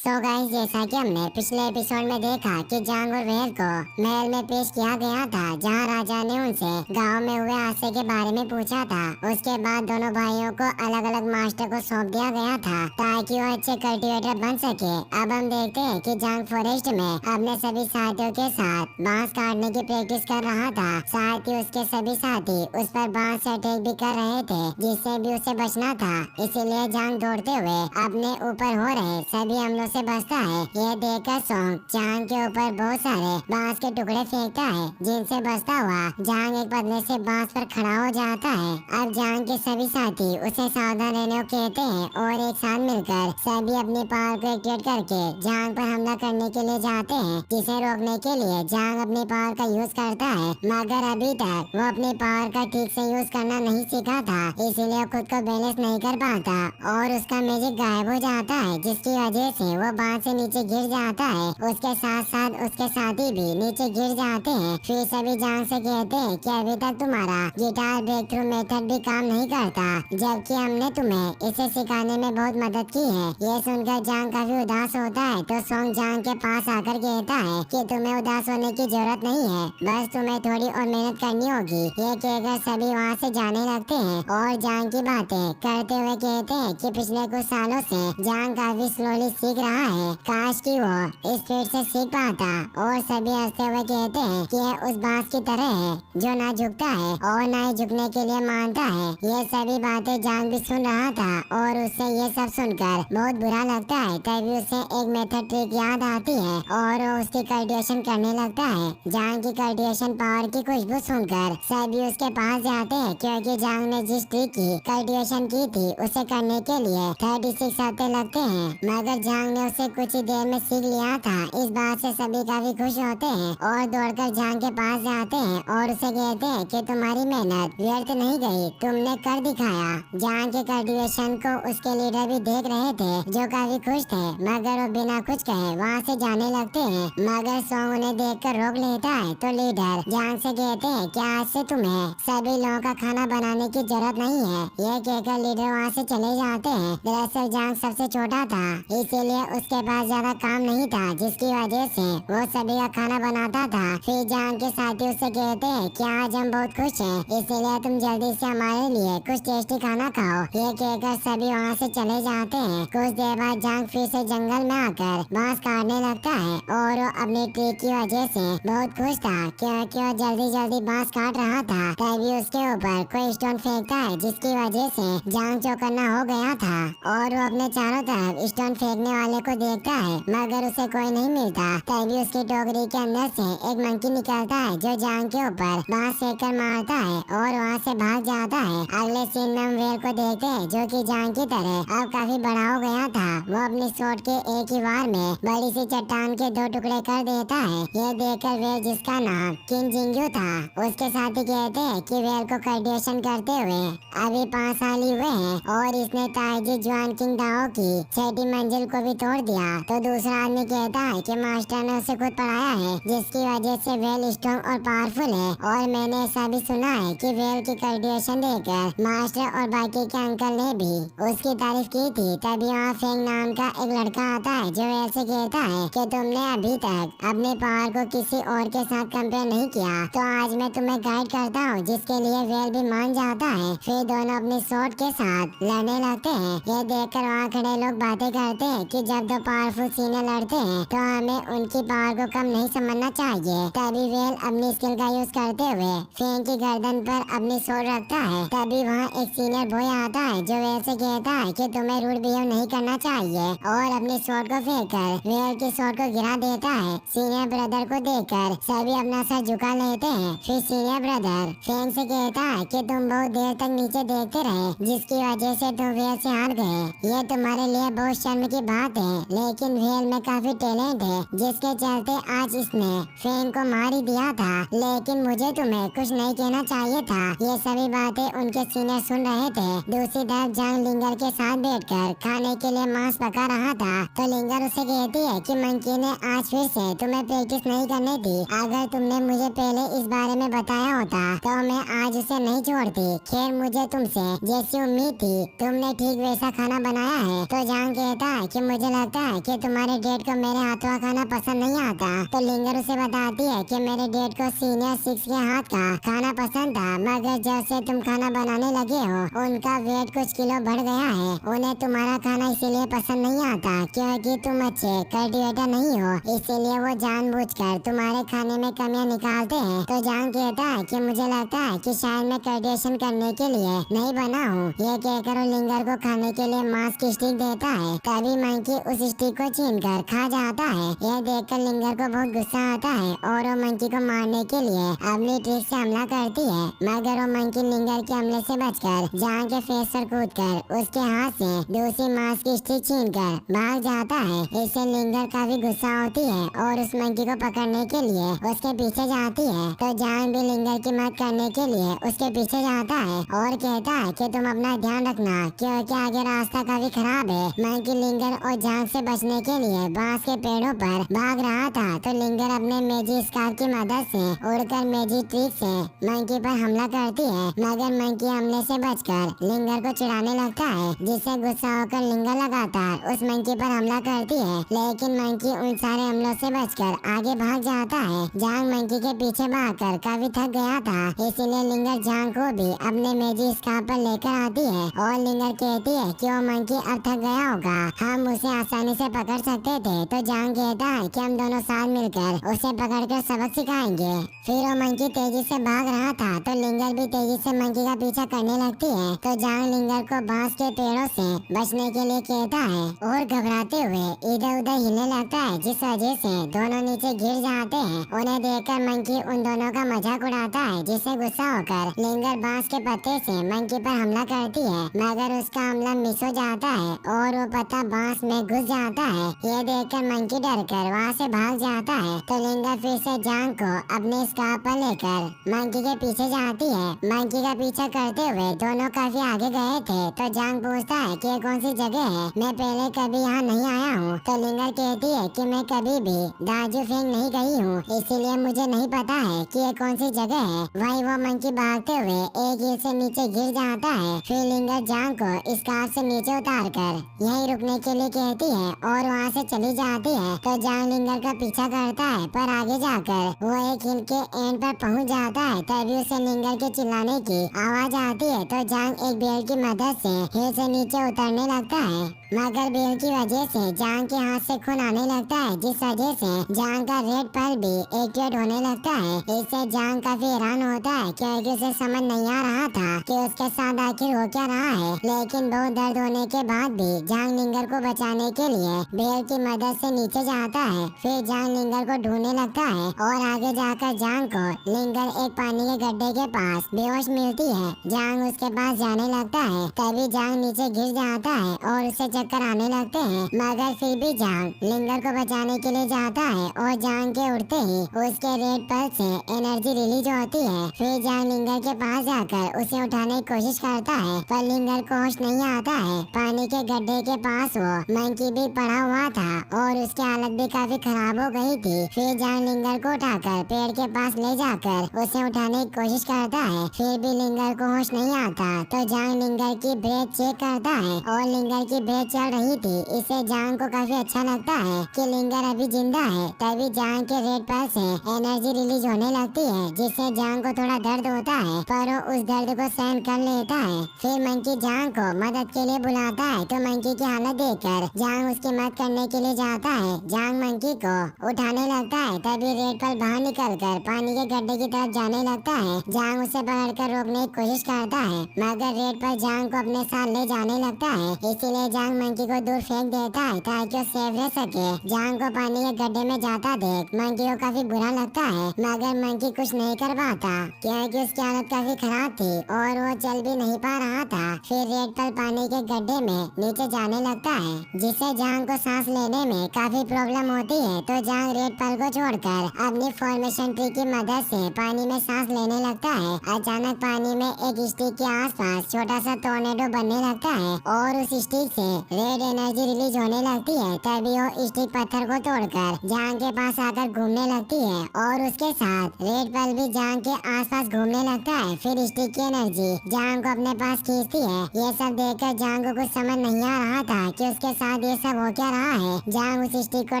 So guys, जैसा कि हमने पिछले एपिसोड में देखा कि जांग और वेल को महल में पेश किया गया था, जहां राजा ने उनसे गांव में हुए हादसे के बारे में पूछा था। उसके बाद दोनों भाइयों को अलग अलग मास्टर को सौंप दिया गया था ताकि वो अच्छे कल्टीवेटर बन सके। अब हम देखते हैं कि जांग फॉरेस्ट में अपने सभी साथियों के साथ बांस काटने की प्रैक्टिस कर रहा था। साथ ही उसके सभी साथी उस पर बांस से अटैक भी कर रहे थे, जिससे भी उसे बचना था। इसीलिए जांग दौड़ते हुए अपने ऊपर हो रहे सभी हमलों से बचता है। यह देखकर सोंग जांग के ऊपर बहुत सारे बांस के टुकड़े फेंकता है, जिनसे बचता हुआ जांग एक पतले से बांस पर खड़ा हो जाता है। अब जांग के सभी साथी उसे सावधान रहने को कहते हैं और एक साथ मिलकर सभी अपनी पावर को एक्टिवेट करके जांग पर हमला करने के लिए जाते हैं, जिसे रोकने के लिए जांग अपनी पावर का यूज करता है। मगर अभी तक वो अपनी पावर का ठीक से यूज करना नहीं सीखा था, इसीलिए खुद को बैलेंस नहीं कर पाता और उसका मैजिक गायब हो जाता है, जिसकी वजह से वो बांस से नीचे गिर जाता है। उसके साथ साथ उसके साथी भी नीचे गिर जाते हैं। फिर सभी जांग से कहते हैं कि अभी तक तुम्हारा गिटार ब्रेक थ्रू मेथड भी काम नहीं करता, जबकि हमने तुम्हें इसे सिखाने में बहुत मदद की है। ये सुनकर जांग काफी उदास होता है, तो सोंग जांग के पास आकर कहता है कि तुम्हें उदास होने की जरूरत नहीं है, बस तुम्हें थोड़ी और मेहनत करनी होगी। ये कहकर सभी वहाँ से जाने लगते हैं और जांग की बातें करते हुए कहते हैं कि पिछले कुछ सालों से जांग काफी स्लोली सीख रहा है, काश कि वो स्पीड से सीख पाता। और सभी हंसते हुए कहते हैं कि यह उस बांस की तरह है जो ना झुकता है और ना ही झुकने के लिए मानता है। ये सभी बातें जांग भी सुन रहा था और उसे ये सब सुनकर बहुत बुरा लगता है। तभी उसे एक मेथड ट्रिक याद आती है और वो उसकी कल्टीवेशन करने लगता है। जांग की कल्टीवेशन पावर की खुशबू सुनकर सभी उसके पास जाते हैं, क्योंकि जांग ने जिस ट्रिक की कल्टीवेशन की थी उसे करने के लिए 36 हफ्ते लगते हैं। मगर जांग ने उसे कुछ ही देर में सीख लिया था। इस बात से सभी काफी खुश होते हैं और दौड़कर जांग के पास जाते हैं और उसे कहते हैं कि तुम्हारी मेहनत व्यर्थ नहीं गई, तुमने कर दिखाया। जांग के कल्टीवेशन को उसके लीडर भी देख रहे थे, जो काफी खुश थे, मगर वो बिना कुछ कहे वहाँ से जाने लगते हैं। मगर सोंग उन्हें देखकर रोक लेता है, तो लीडर जांग से कहते हैं कि आज से तुम्हें सभी लोगों का खाना बनाने की जरूरत नहीं है। यह कहकर लीडर वहाँ से चले जाते हैं। दरअसल जांग सबसे छोटा था, इसीलिए उसके पास ज्यादा काम नहीं था, जिसकी वजह से वो सभी का खाना बनाता था। फिर जांग के साथी उससे कहते हैं कि आज हम बहुत खुश हैं, इसीलिए तुम जल्दी से हमारे लिए कुछ टेस्टी खाना खाओ। ये कहकर सभी वहाँ से चले जाते हैं। कुछ देर बाद जांग फिर से जंगल में आकर बांस काटने लगता है और वो अपनी ट्रिक की वजह से बहुत खुश था, क्योंकि वो जल्दी जल्दी बांस काट रहा था। तभी उसके ऊपर कोई स्टोन फेंकता है, जिसकी वजह से जांग चौकन्ना हो गया था और वो अपने चारों तरफ स्टोन फेंकने वाले को देखता है, मगर उसे कोई नहीं मिलता। तभी उसकी टोकरी के अंदर से एक मंकी निकलता है, जो जांग के ऊपर बांस फेंककर मारता है और वहाँ से भाग जाता है। अगले सीन में हम वेल को देखते हैं, जो कि जांग की तरह अब काफी बड़ा हो गया था। वो अपनी सोट के एक ही वार में बड़ी सी चट्टान के 2 टुकड़े कर देता है। ये देखकर वेल, जिसका नाम किंग जिंगू था, उसके साथी कहते हैं कि वेल को कल्टीवेशन करते हुए अभी 5 साल ही हुए हैं और इसने ताइजी जुआन किंग दाओ की 6ठी मंजिल को भी तोड़ दिया। तो दूसरा आदमी कहता है कि मास्टर ने उसे खुद पढ़ाया है, जिसकी वजह से वेल स्ट्रॉन्ग और पावरफुल है। और मैंने ऐसा भी सुना है कि वेल की कल्टीवेशन देखकर मास्टर और बाकी के अंकल ने भी उसकी तारीफ की थी। तभी वहाँ फेंग नाम का एक लड़का आता है, जो वेल से कहता है कि तुमने अभी तक अपने पावर को किसी और के साथ कंपेयर नहीं किया, तो आज मैं तुम्हें गाइड करता हूँ, जिसके लिए वेल भी मान जाता है। फिर दोनों अपनी सोट के साथ लड़ने लगते हैं। ये देखकर वहाँ खड़े लोग बातें करते हैं कि जब 2 पावरफुल सीनियर लड़ते हैं तो हमें उनकी पावर को कम नहीं समझना चाहिए। तभी वेल अपनी स्किल का यूज करते हुए फेंग की गर्दन पर अपनी सोट रखता है। तभी वहाँ एक सीनियर बॉय आता है, जो वेल से कहता है कि तुम्हें रूड बिहेव नहीं करना चाहिए और अपनी सोट को फेंककर वेल की सोट को गिरा देता है। सीनियर ब्रदर को देखकर सभी अपना सर झुका लेते हैं। फिर सीनियर ब्रदर फेंग से कहता है कि तुम बहुत देर तक नीचे देखते रहे, जिसकी वजह से तुम वेल से हार गए। ये तुम्हारे लिए बहुत शर्म की बात है, लेकिन वेल में काफी टैलेंट है, जिसके चलते आज इसने फेंग को मार ही दिया था। लेकिन मुझे तुम्हें कुछ नहीं कहना चाहिए था। ये सभी बातें उनके सीनियर सुन रहे थे। दूसरी तरफ जांग लिंगर के साथ बैठकर खाने के लिए मांस पका रहा था, तो लिंगर उसे कहती है कि मंकी ने आज फिर से तुम्हें प्रैक्टिस नहीं करने दी। अगर तुमने मुझे पहले इस बारे में बताया होता तो मैं आज उसे नहीं छोड़ती। खैर, मुझे तुमसे जैसी उम्मीद थी, तुमने ठीक वैसा खाना बनाया है। तो जांग कहता है कि मुझे लगता है कि तुम्हारे डेट को मेरे हाथों का खाना पसंद नहीं आता। तो लिंगर उसे बताती है कि मेरे डेट को सीनियर 6 के हाथ का खाना पसंद था, मगर जब से तुम खाना बनाने लगे हो उनका वेट कुछ किलो बढ़ गया है। उन्हें तुम्हारा खाना इसीलिए पसंद नहीं आता क्योंकि तुम अच्छे कल्टीवेटर नहीं हो, इसीलिए वो जानबूझकर तुम्हारे खाने में कमियां निकालते हैं। तो जान कहता है कि मुझे लगता है कि शायद मैं कल्टीवेशन करने के लिए नहीं बना हूँ। ये कहकर वो लिंगर को खाने के लिए मांस की स्टिक देता है। तभी मंकी उस स्टिक को छीनकर खा जाता है। यह देखकर लिंगर को बहुत गुस्सा आता है और वो मंकी को मारने के लिए अपनी ट्रिक से हमला करती है, मगर वो मंकी लिंगर के हमले से बचकर जान के फेस पर कूदकर उसके हाथ से दूसरी मांस की स्टिक छीनकर भाग जाता है। इससे लिंगर काफी गुस्सा होती है और उस मंकी को पकड़ने के लिए उसके पीछे जाती है। तो जान भी लिंगर की मदद करने के लिए उसके पीछे जाता है और कहता है कि तुम अपना ध्यान रखना क्योंकि आगे रास्ता काफी खराब है। मंकी लिंगर और जान से बचने के लिए बांस के पेड़ों पर भाग रहा था। तो लिंगर अपने मैजिक स्कार्फ की मदद से उड़कर मैजिक ट्रिक से मंकी पर हमला करती है, मगर मंकी हमले से बचकर लिंगर को चिढ़ाने लगता है, जिससे गुस्सा होकर लिंगर लगातार उस मंकी पर हमला करती है। लेकिन मंकी उन सारे हमलों से बचकर आगे भाग जाता है। जांग मंकी के पीछे भागकर काफी थक गया था, इसीलिए लिंगर जांग को भी अपने मैजिक स्कार्फ पर लेकर आती है और लिंगर कहती है कि वो मंकी अब थक गया होगा, हम उसे आसानी से पकड़ सकते थे। तो जांग कहता है कि हम दोनों साथ मिलकर उसे पकड़कर सबक सिखाएंगे। फिर वो मंकी तेजी से भाग रहा था तो लिंगर भी तेजी से मंकी का पीछा करने लगती है। तो जांग लिंगर को बांस के पेड़ों से बचने के लिए कहता है और घबराते हुए इधर उधर हिलने लगता है, जिस वजह से दोनों नीचे गिर जाते हैं। उन्हें देखकर मंकी उन दोनों का मजाक उड़ाता है, जिससे गुस्सा होकर लिंगर बांस के पत्ते से मंकी पर हमला करती है, मगर उसका हमला मिस हो जाता है और वो पत्ता बांस में घुस जाता है। ये देखकर मंकी डरकर वहाँ से भाग जाता है। तो लिंगर फिर से जांग को अपने स्कार्फ पर लेकर मंकी के पीछे जाती है। मंकी का पीछा करते हुए दोनों काफी आगे गए थे। तो जांग पूछता है कि ये कौन सी जगह है, मैं पहले कभी यहाँ नहीं आया हूँ। तो लिंगर कहती है कि मैं कभी भी दार्जू फेंग नहीं गई हूँ, इसीलिए मुझे नहीं पता है कि ये कौन सी जगह है। वही वो मंकी भागते हुए एक हिल से नीचे गिर जाता है। फिर लिंगर जांग को स्कार्फ से नीचे उतार कर यहीं रुकने के लिए कहती है और वहाँ से चली जाती है। तो जांग लिंगर का पीछा करता है, पर आगे जाकर वो एक हिल के एंड पर पहुँच जाता है। तभी उसे लिंगर के चिल्लाने की आवाज आती है। तो जांग एक बेल की मदद से हिल से नीचे उतरने लगता है, मगर बेल की वजह से जांग के हाथ से खून आने लगता है, जिस वजह से जांग का रेड पल भी एक्टिवेट होने लगता है। इससे जांग काफी हैरान होता है क्योंकि उसे समझ नहीं आ रहा था कि उसके साथ आखिर हो क्या रहा है। लेकिन बहुत दर्द होने के बाद भी जांग लिंगर को बचाने के लिए बेल की मदद से नीचे जाता है। फिर जांग लिंगर को ढूंढने लगता है और आगे जाकर जांग को लिंगर एक पानी के गड्ढे के पास बेहोश मिलती है। जांग उसके पास जाने लगता है, तभी जांग नीचे गिर जाता है और उसे चक्कर आने लगते हैं, मगर फिर भी जांग लिंगर को बचाने के लिए जाता है और जांग के उड़ते ही उसके रेड पल से एनर्जी रिलीज होती है। फिर जांग लिंगर के पास जाकर उसे उठाने की कोशिश करता है, पर लिंगर को होश नहीं आता है। पानी के गड्ढे के पास वो मंकी भी पड़ा हुआ था और उसकी हालत भी काफी खराब हो गई थी। फिर जांग लिंगर को उठाकर पेड़ के पास ले जाकर उसे उठाने की कोशिश करता है, फिर भी लिंगर को होश नहीं आता। तो जांग लिंगर की ब्रेथ चेक करता है और लिंगर की ब्रेथ चल रही थी। इससे जांग को काफी अच्छा लगता है कि लिंगर अभी जिंदा है। तभी जांग के रेड पल से एनर्जी रिलीज होने लगती है, जिससे जांग को थोड़ा दर्द होता है, पर वो उस दर्द को सहन कर लेता है। फिर मंकी जांग को मदद के लिए बुलाता है। तो मंकी की हालत देखकर जांग उसकी मदद करने के लिए जाता है। जांग मंकी को उठाने लगता है, तभी रेड पल बाहर निकलकर पानी के गड्ढे की तरफ जाने लगता है। जांग उसे पकड़कर रोकने की कोशिश करता है, मगर रेड पल जांग को अपने साथ ले जाने लगता है। इसीलिए जांग मंकी को दूर फेंक देता है ताकि वो सेफ रह सके। जांग को पानी के गड्ढे में जाता देख मंकी को काफी बुरा लगता है, मगर मंकी कुछ नहीं कर पाता क्योंकि उसकी हालत काफी खराब थी और वो चल भी नहीं पा रहा था। फिर रेड पल पानी के गड्ढे में नीचे जाने लगता है, जिससे जांग को सांस लेने में काफी प्रॉब्लम होती है। तो जांग रेड पल को छोड़कर अपनी फॉर्मेशन ट्री की मदद से पानी में सांस लेने लगता है। अचानक पानी में एक स्टिक के आसपास छोटा सा टोर्नेडो बनने लगता है और उस स्टिक से रेड एनर्जी रिलीज होने लगती है। तभी वो स्टिक पत्थर को तोड़कर जांग के पास आकर घूमने लगती है और उसके साथ रेड पल भी जांग के आसपास घूमने लगता है। फिर स्टिक की एनर्जी जांग को अपने पास खींचती है। ये सब देखकर जांग को कुछ समझ नहीं आ रहा था कि उसके साथ ये सब हो क्या रहा है। जांग उस स्टिक को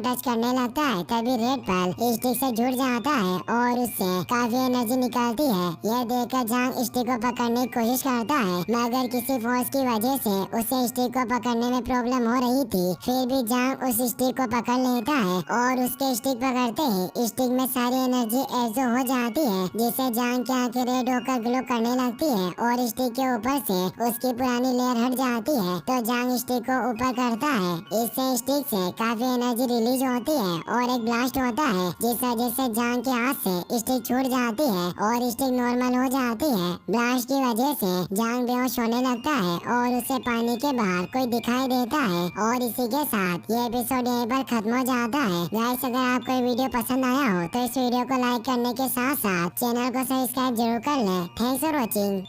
टच करने लगता है। तभी रेड पल स्टिक से जुड़ जाता है और उससे काफी एनर्जी निकलती है। यह देखकर जांग स्टिक को पकड़ने की कोशिश करता है, मगर किसी फोर्स की वजह से उसे स्टिक को पकड़ने में प्रॉब्लम हो रही थी। फिर भी जांग उस स्टिक को पकड़ लेता है और उसके स्टिक पकड़ते ही स्टिक में सारी एनर्जी एब्जॉर्ब हो जाती है, जिससे जांग की आंखें रेड होकर ग्लो करने लगती है और स्टिक के ऊपर से उसकी पुरानी लेयर हट जाती है। तो जांग स्टिक को ऊपर करता है। इससे स्टिक से काफी एनर्जी रिलीज होती है और एक ब्लास्ट होता है, जिस वजह से जांग के हाथ से स्टिक छूट जाती है और स्टिक नॉर्मल हो जाती है। ब्लास्ट की वजह से जांग बेहोश होने लगता है और उसे पानी के बाहर कोई दिखाई देता है। और इसी के साथ ये एपिसोड यहीं पर खत्म हो जाता है। गाइस, अगर आपको ये वीडियो पसंद आया हो तो इस वीडियो को लाइक करने के साथ साथ चैनल को सब्सक्राइब जरूर कर लें। Thanks for watching.